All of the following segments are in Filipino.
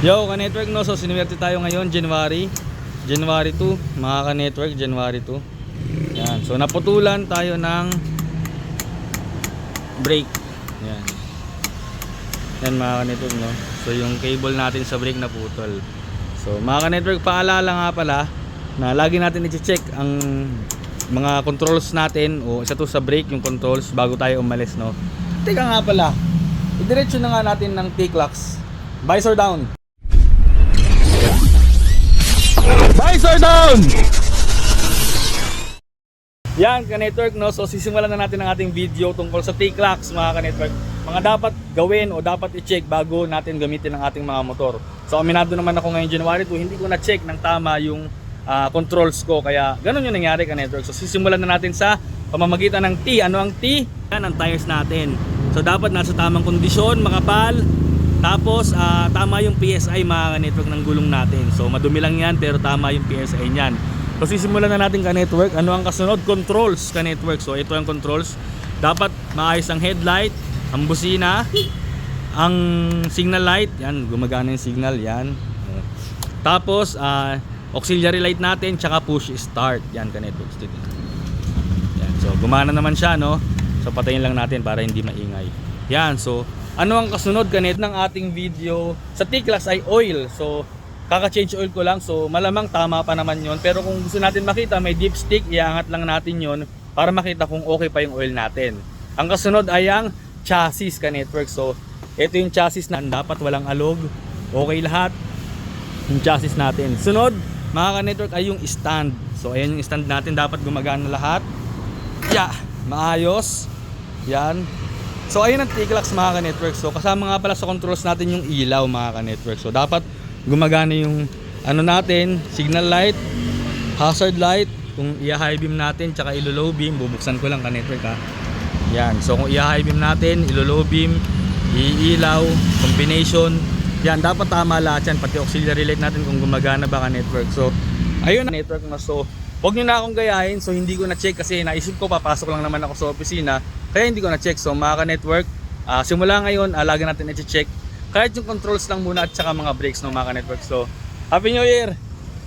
Yo, ka-network no, so sinuwerte tayo ngayon, January 2, mga ka-network, January 2. Yan, so naputulan tayo ng brake. Yan. Yan mga ka-network no. So yung cable natin sa brake naputol. So mga ka-network, paalala nga pala na lagi natin i-check ang mga controls natin, o isa to sa brake yung controls bago tayo umalis no. Teka nga pala, idiretso na nga natin ng T-clocks. Visor down. Visor down! Yan ka-network no, so sisimulan na natin ang ating video tungkol sa T-clocks mga ka-network. Mga dapat gawin o dapat i-check bago natin gamitin ang ating mga motor. So aminado naman ako ngayong January 2, hindi ko na-check ng tama yung controls ko, kaya ganun yung nangyari ka-network. So sisimulan na natin sa pamamagitan ng T. Ano ang T? Yan ang tires natin. So dapat nasa tamang kondisyon, makapal. Tapos tama yung PSI mga ka-network ng gulong natin. So madumi lang yan pero tama yung PSI niyan. So sisimulan na natin ka-network. Ano ang kasunod? Controls ka-network. So ito ang controls. Dapat maayos ang headlight, ang busina, ang signal light. Yan, gumagana yung signal. Yan. Tapos auxiliary light natin, tsaka push start. Yan ka-network. Yan. So gumana naman siya no. So patayin lang natin para hindi maingay. Yan. So ano ang kasunod kanet ng ating video sa T-clocks ay oil. So kaka-change oil ko lang, so malamang tama pa naman yon. Pero kung gusto natin makita may dipstick, iangat lang natin yon para makita kung okay pa yung oil natin. Ang kasunod ay ang chassis ka-network. So ito yung chassis na dapat walang alog, okay lahat yung chassis natin. Sunod mga ka-network ay yung stand. So ayan yung stand natin, dapat gumagana lahat. Yeah, maayos. Yan. So ayun ang T-clocks mga ka-network. So kasama nga pala sa controls natin yung ilaw mga ka-network. So dapat gumagana yung ano natin, signal light, hazard light, kung i-high beam natin tsaka ilo-low beam, bubuksan ko lang ka-network ha. Yan. So kung i-high beam natin, ilo-low beam, iilaw, combination, yan dapat tama lahat yan, pati auxiliary light natin kung gumagana ba ka-network. So ayun network na. So huwag nyo na akong gayahin. So hindi ko na check kasi naisip ko papasok lang naman ako sa opisina, kaya hindi ko na check. So mga ka-network, simula ngayon lagi natin i-check kahit yung controls lang muna at saka mga brakes ng mga ka-network. So Happy New Year.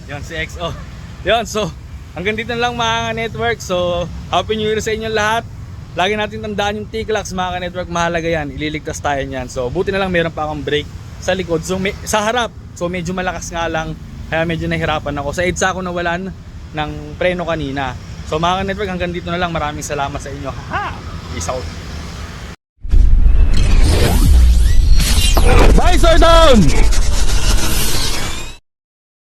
Yon si XO. Yon, so hanggang dito na lang mga ka-network. So Happy New Year sa inyo lahat. Lagi natin tandaan yung T-clocks mga ka-network, mahalaga yan, ililigtas tayo niyan. So buti na lang meron pa akong brake sa likod, so sa harap. So medyo malakas nga lang, kaya medyo nahirapan ako. Sa EDSA ako nawalan ng preno kanina. So mga ka-network, hanggang dito na lang. Maraming salamat sa inyo. Ha! Peace out. Visor down!